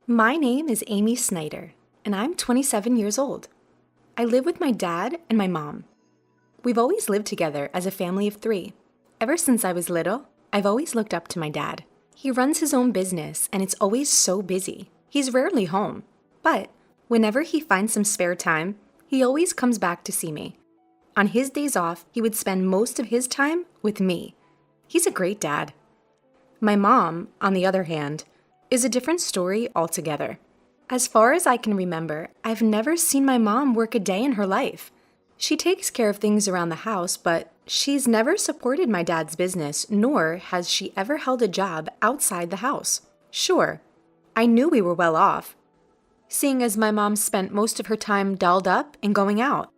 My name is Amy Snyder, and I'm 27 years old. I live with my dad and my mom. We've always lived together as a family of three. Ever since I was little, I've always looked up to my dad. He runs his own business, and it's always so busy. He's rarely home, but whenever he finds some spare time, he always comes back to see me. On his days off, he would spend most of his time with me. He's a great dad. My mom, on the other hand, is a different story altogether. As far as I can remember, I've never seen my mom work a day in her life. She takes care of things around the house, but she's never supported my dad's business, nor has she ever held a job outside the house. Sure, I knew we were well off, seeing as my mom spent most of her time dolled up and going out.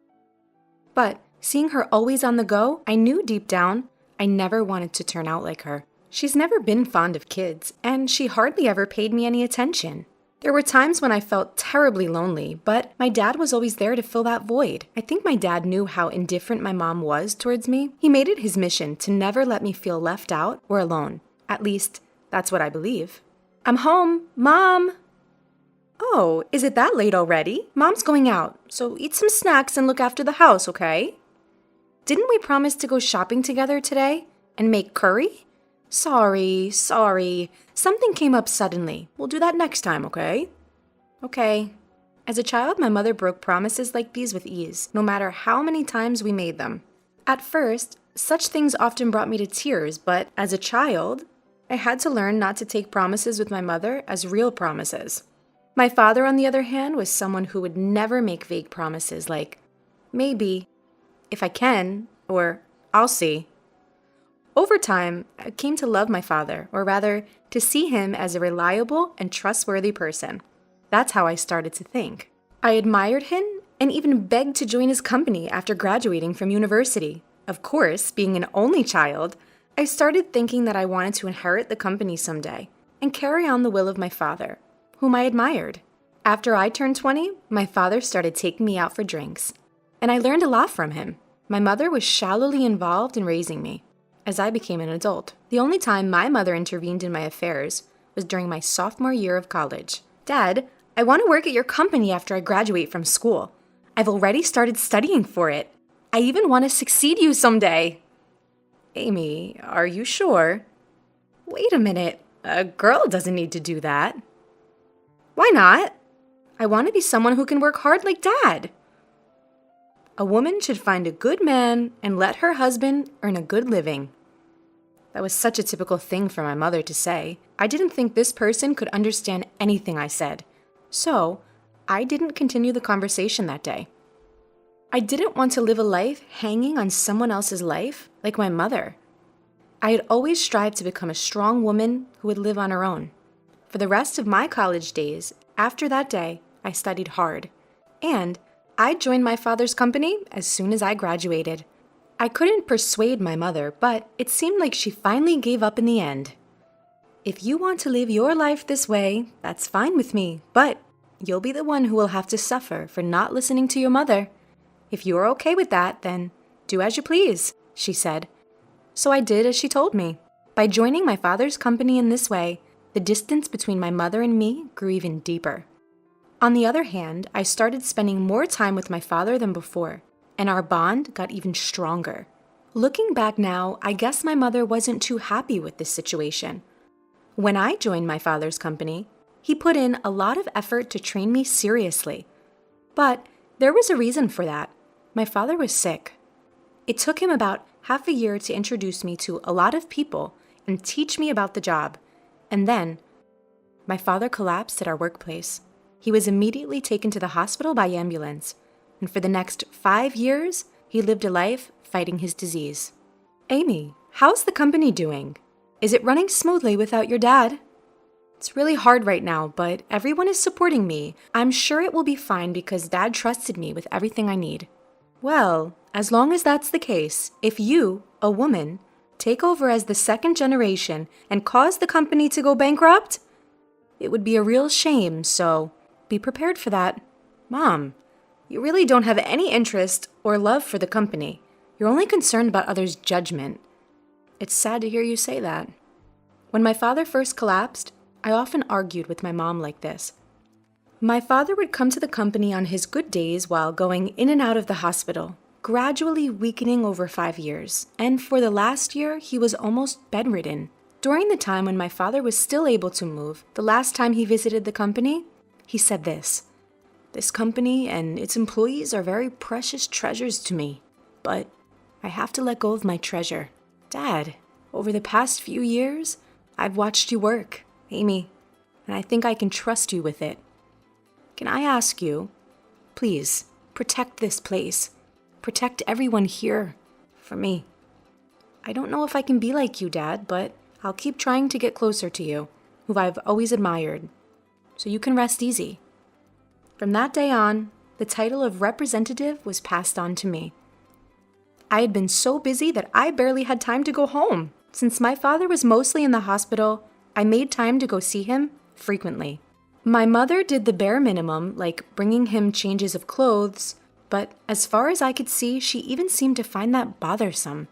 But seeing her always on the go, I knew deep down I never wanted to turn out like her. She's never been fond of kids, and she hardly ever paid me any attention. There were times when I felt terribly lonely, but my dad was always there to fill that void. I think my dad knew how indifferent my mom was towards me. He made it his mission to never let me feel left out or alone. At least, that's what I believe. I'm home, Mom! Oh, is it that late already? Mom's going out, so eat some snacks and look after the house, okay? Didn't we promise to go shopping together today and make curry? Sorry. Something came up suddenly. We'll do that next time, okay? Okay. As a child, my mother broke promises like these with ease, no matter how many times we made them. At first, such things often brought me to tears, but as a child, I had to learn not to take promises with my mother as real promises. My father, on the other hand, was someone who would never make vague promises like, maybe, if I can, or I'll see. Over time, I came to love my father, or rather, to see him as a reliable and trustworthy person. That's how I started to think. I admired him and even begged to join his company after graduating from university. Of course, being an only child, I started thinking that I wanted to inherit the company someday and carry on the will of my father, whom I admired. After I turned 20, my father started taking me out for drinks, and I learned a lot from him. My mother was shallowly involved in raising me as I became an adult. The only time my mother intervened in my affairs was during my sophomore year of college. Dad, I want to work at your company after I graduate from school. I've already started studying for it. I even want to succeed you someday. Amy, are you sure? Wait a minute. A girl doesn't need to do that. Why not? I want to be someone who can work hard like Dad. A woman should find a good man and let her husband earn a good living. That was such a typical thing for my mother to say. I didn't think this person could understand anything I said. So, I didn't continue the conversation that day. I didn't want to live a life hanging on someone else's life like my mother. I had always strived to become a strong woman who would live on her own. For the rest of my college days, after that day, I studied hard. And I joined my father's company as soon as I graduated. I couldn't persuade my mother, but it seemed like she finally gave up in the end. If you want to live your life this way, that's fine with me, but you'll be the one who will have to suffer for not listening to your mother. If you're okay with that, then do as you please, she said. So I did as she told me. By joining my father's company in this way, the distance between my mother and me grew even deeper. On the other hand, I started spending more time with my father than before, and our bond got even stronger. Looking back now, I guess my mother wasn't too happy with this situation. When I joined my father's company, he put in a lot of effort to train me seriously. But there was a reason for that. My father was sick. It took him about half a year to introduce me to a lot of people and teach me about the job. And then, my father collapsed at our workplace. He was immediately taken to the hospital by ambulance, and for the next 5 years, he lived a life fighting his disease. Amy, how's the company doing? Is it running smoothly without your dad? It's really hard right now, but everyone is supporting me. I'm sure it will be fine because Dad trusted me with everything I need. Well, as long as that's the case, if you, a woman, take over as the second generation and cause the company to go bankrupt, it would be a real shame, so be prepared for that. Mom, you really don't have any interest or love for the company. You're only concerned about others' judgment. It's sad to hear you say that. When my father first collapsed, I often argued with my mom like this. My father would come to the company on his good days while going in and out of the hospital, gradually weakening over 5 years, and for the last year, he was almost bedridden. During the time when my father was still able to move, the last time he visited the company, he said this: "This company and its employees are very precious treasures to me, but I have to let go of my treasure. Dad, over the past few years, I've watched you work, Amy, and I think I can trust you with it. Can I ask you, please, protect this place. Protect everyone here. For me. I don't know if I can be like you, Dad, but I'll keep trying to get closer to you, who I've always admired. So you can rest easy." From that day on, the title of representative was passed on to me. I had been so busy that I barely had time to go home. Since my father was mostly in the hospital, I made time to go see him frequently. My mother did the bare minimum, like bringing him changes of clothes, but as far as I could see, she even seemed to find that bothersome.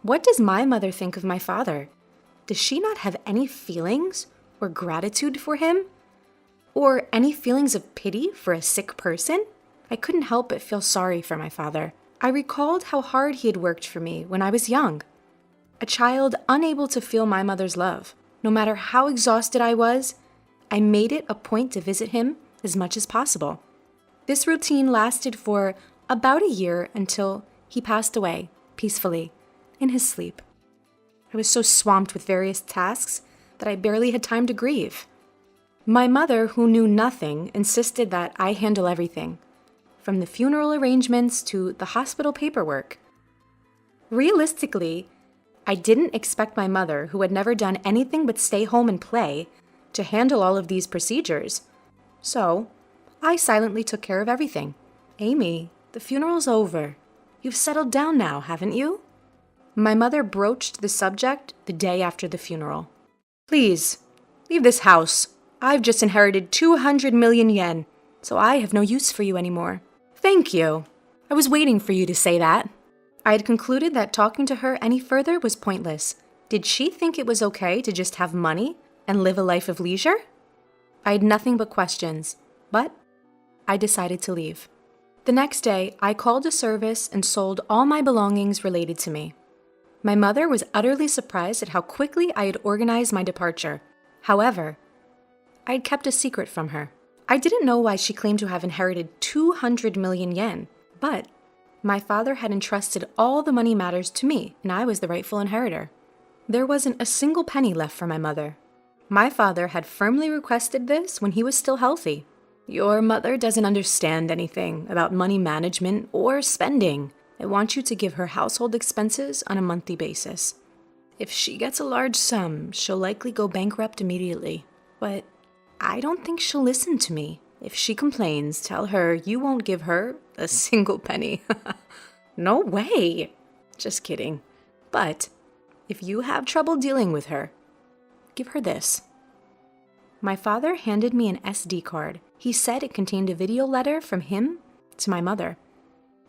What does my mother think of my father? Does she not have any feelings or gratitude for him? Or any feelings of pity for a sick person? I couldn't help but feel sorry for my father. I recalled how hard he had worked for me when I was young. A child unable to feel my mother's love. No matter how exhausted I was, I made it a point to visit him as much as possible. This routine lasted for about a year until he passed away, peacefully, in his sleep. I was so swamped with various tasks that I barely had time to grieve. My mother, who knew nothing, insisted that I handle everything, from the funeral arrangements to the hospital paperwork. Realistically, I didn't expect my mother, who had never done anything but stay home and play, to handle all of these procedures. So, I silently took care of everything. "Amy, the funeral's over. You've settled down now, haven't you?" My mother broached the subject the day after the funeral. "Please, leave this house. I've just inherited 200 million yen, so I have no use for you anymore." "Thank you. I was waiting for you to say that." I had concluded that talking to her any further was pointless. Did she think it was okay to just have money and live a life of leisure? I had nothing but questions, but I decided to leave. The next day, I called a service and sold all my belongings related to me. My mother was utterly surprised at how quickly I had organized my departure. However, I had kept a secret from her. I didn't know why she claimed to have inherited 200 million yen, but my father had entrusted all the money matters to me, and I was the rightful inheritor. There wasn't a single penny left for my mother. My father had firmly requested this when he was still healthy. "Your mother doesn't understand anything about money management or spending. I want you to give her household expenses on a monthly basis. If she gets a large sum, she'll likely go bankrupt immediately. But I don't think she'll listen to me. If she complains, tell her you won't give her a single penny." "No way." "Just kidding. But if you have trouble dealing with her, give her this." My father handed me an SD card. He said it contained a video letter from him to my mother.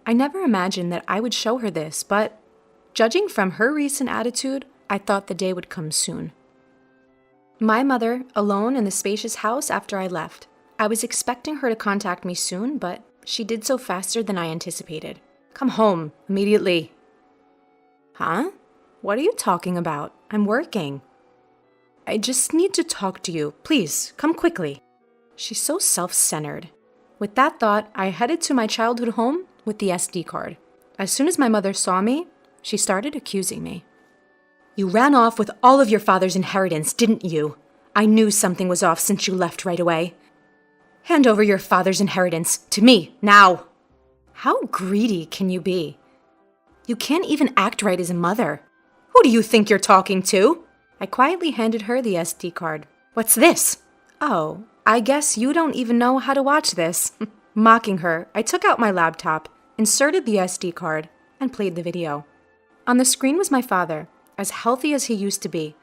I never imagined that I would show her this, but judging from her recent attitude, I thought the day would come soon. My mother, alone in the spacious house after I left. I was expecting her to contact me soon, but she did so faster than I anticipated. "Come home, immediately." "Huh? What are you talking about? I'm working." "I just need to talk to you. Please, come quickly." She's so self-centered. With that thought, I headed to my childhood home with the SD card. As soon as my mother saw me, she started accusing me. "You ran off with all of your father's inheritance, didn't you? I knew something was off since you left right away. Hand over your father's inheritance to me, now." How greedy can you be? You can't even act right as a mother. Who do you think you're talking to? I quietly handed her the SD card. "What's this?" "Oh, I guess you don't even know how to watch this." Mocking her, I took out my laptop, inserted the SD card, and played the video. On the screen was my father, as healthy as he used to be.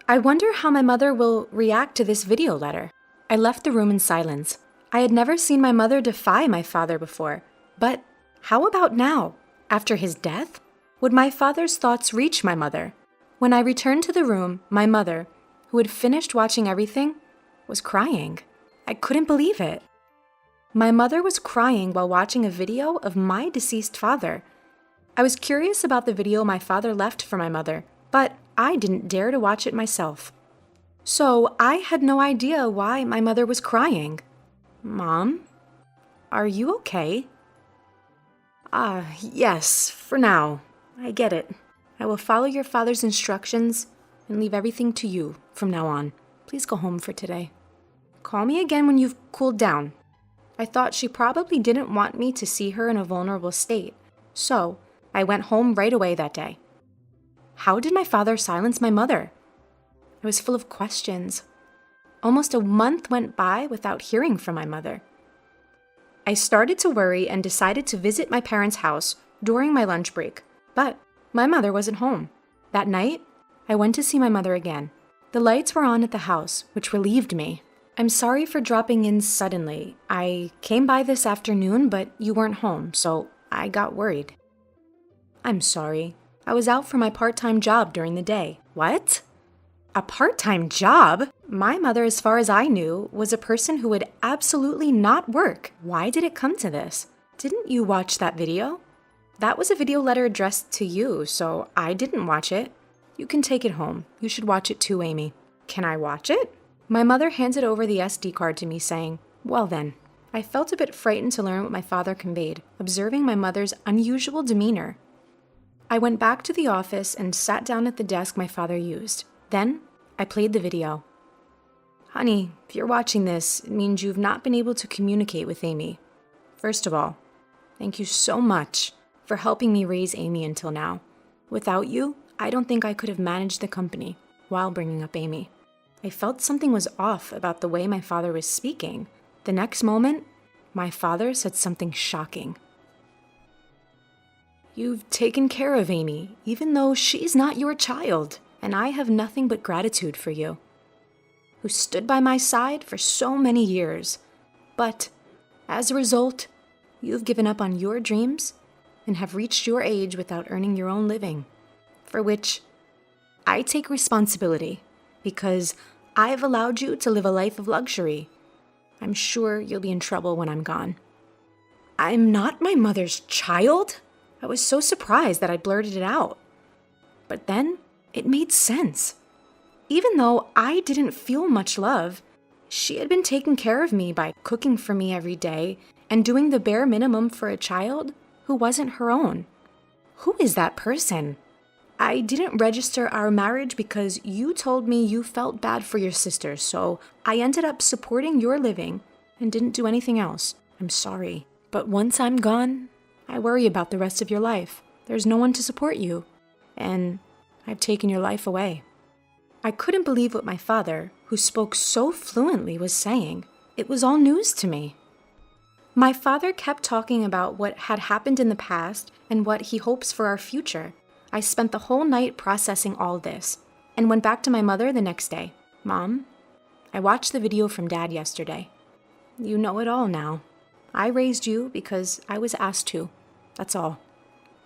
I wonder how my mother will react to this video letter. I left the room in silence. I had never seen my mother defy my father before. But how about now? After his death? Would my father's thoughts reach my mother? When I returned to the room, my mother, who had finished watching everything, was crying. I couldn't believe it. My mother was crying while watching a video of my deceased father. I was curious about the video my father left for my mother, but I didn't dare to watch it myself. So I had no idea why my mother was crying. Mom, are you okay? Yes, for now. I get it. I will follow your father's instructions and leave everything to you from now on. Please go home for today. Call me again when you've cooled down. I thought she probably didn't want me to see her in a vulnerable state, so I went home right away that day. How did my father silence my mother? I was full of questions. Almost a month went by without hearing from my mother. I started to worry and decided to visit my parents' house during my lunch break, but my mother wasn't home. That night, I went to see my mother again. The lights were on at the house, which relieved me. I'm sorry for dropping in suddenly. I came by this afternoon, but you weren't home, so I got worried. I'm sorry. I was out for my part-time job during the day. What? A part-time job? My mother, as far as I knew, was a person who would absolutely not work. Why did it come to this? Didn't you watch that video? That was a video letter addressed to you, so I didn't watch it. You can take it home. You should watch it too, Amy. Can I watch it? My mother handed over the SD card to me, saying, well then. I felt a bit frightened to learn what my father conveyed, observing my mother's unusual demeanor. I went back to the office and sat down at the desk my father used. Then, I played the video. Honey, if you're watching this, it means you've not been able to communicate with Amy. First of all, thank you so much for helping me raise Amy until now. Without you, I don't think I could have managed the company while bringing up Amy. I felt something was off about the way my father was speaking. The next moment, my father said something shocking. You've taken care of Amy, even though she's not your child, and I have nothing but gratitude for you, who stood by my side for so many years. But, as a result, you've given up on your dreams and have reached your age without earning your own living, for which I take responsibility. Because I've allowed you to live a life of luxury. I'm sure you'll be in trouble when I'm gone. I'm not my mother's child? I was so surprised that I blurted it out. But then, it made sense. Even though I didn't feel much love, she had been taking care of me by cooking for me every day and doing the bare minimum for a child who wasn't her own. Who is that person? I didn't register our marriage because you told me you felt bad for your sister, so I ended up supporting your living and didn't do anything else. I'm sorry. But once I'm gone, I worry about the rest of your life. There's no one to support you, and I've taken your life away. I couldn't believe what my father, who spoke so fluently, was saying. It was all news to me. My father kept talking about what had happened in the past and what he hopes for our future. I spent the whole night processing all this and went back to my mother the next day. Mom, I watched the video from Dad yesterday. You know it all now. I raised you because I was asked to. That's all.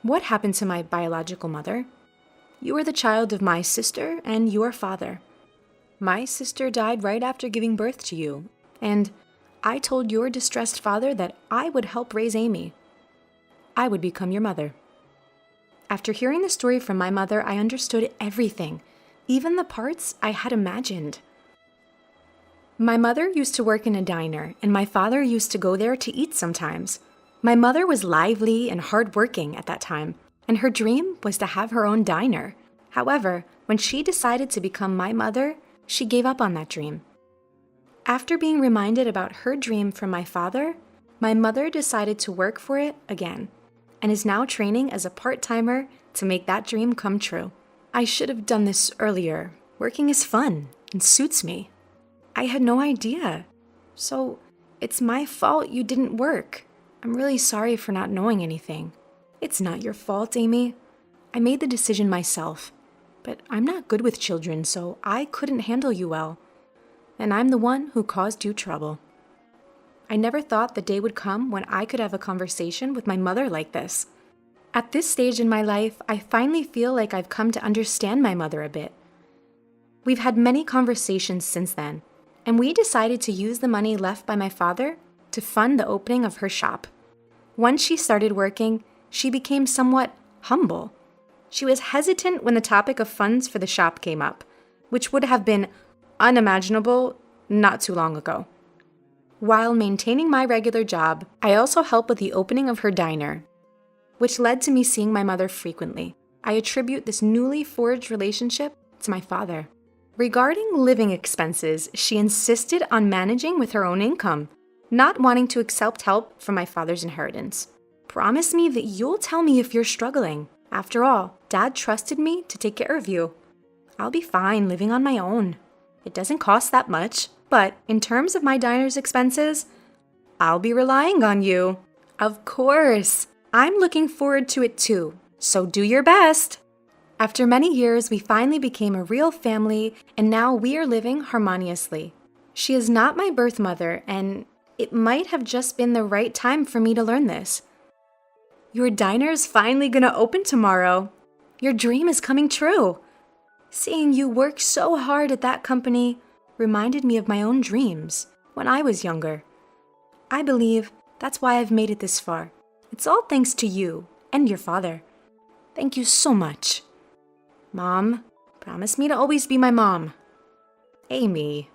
What happened to my biological mother? You are the child of my sister and your father. My sister died right after giving birth to you, and I told your distressed father that I would help raise Amy. I would become your mother. After hearing the story from my mother, I understood everything, even the parts I had imagined. My mother used to work in a diner, and my father used to go there to eat sometimes. My mother was lively and hardworking at that time, and her dream was to have her own diner. However, when she decided to become my mother, she gave up on that dream. After being reminded about her dream from my father, my mother decided to work for it again, and is now training as a part-timer to make that dream come true. I should have done this earlier. Working is fun and suits me. I had no idea. So, it's my fault you didn't work. I'm really sorry for not knowing anything. It's not your fault, Amy. I made the decision myself. But I'm not good with children, so I couldn't handle you well. And I'm the one who caused you trouble. I never thought the day would come when I could have a conversation with my mother like this. At this stage in my life, I finally feel like I've come to understand my mother a bit. We've had many conversations since then, and we decided to use the money left by my father to fund the opening of her shop. Once she started working, she became somewhat humble. She was hesitant when the topic of funds for the shop came up, which would have been unimaginable not too long ago. While maintaining my regular job, I also helped with the opening of her diner, which led to me seeing my mother frequently. I attribute this newly forged relationship to my father. Regarding living expenses, she insisted on managing with her own income, not wanting to accept help from my father's inheritance. Promise me that you'll tell me if you're struggling. After all, Dad trusted me to take care of you. I'll be fine living on my own. It doesn't cost that much, but in terms of my diner's expenses, I'll be relying on you. Of course. I'm looking forward to it too, so do your best. After many years, we finally became a real family, and now we are living harmoniously. She is not my birth mother, and it might have just been the right time for me to learn this. Your diner's finally gonna open tomorrow. Your dream is coming true. Seeing you work so hard at that company reminded me of my own dreams when I was younger. I believe that's why I've made it this far. It's all thanks to you and your father. Thank you so much. Mom, promise me to always be my mom. Amy.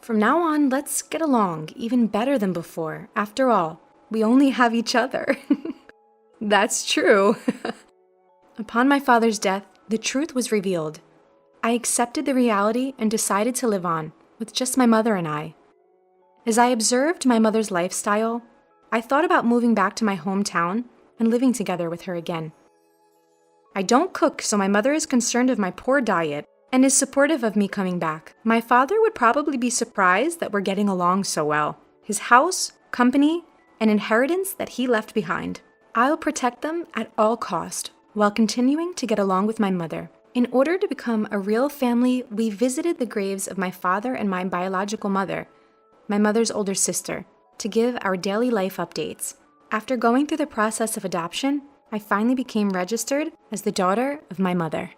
From now on, let's get along even better than before. After all, we only have each other. That's true. Upon my father's death, the truth was revealed. I accepted the reality and decided to live on, with just my mother and I. As I observed my mother's lifestyle, I thought about moving back to my hometown and living together with her again. I don't cook, so my mother is concerned of my poor diet and is supportive of me coming back. My father would probably be surprised that we're getting along so well. His house, company, and inheritance that he left behind. I'll protect them at all cost, while continuing to get along with my mother. In order to become a real family, we visited the graves of my father and my biological mother, my mother's older sister, to give our daily life updates. After going through the process of adoption, I finally became registered as the daughter of my mother.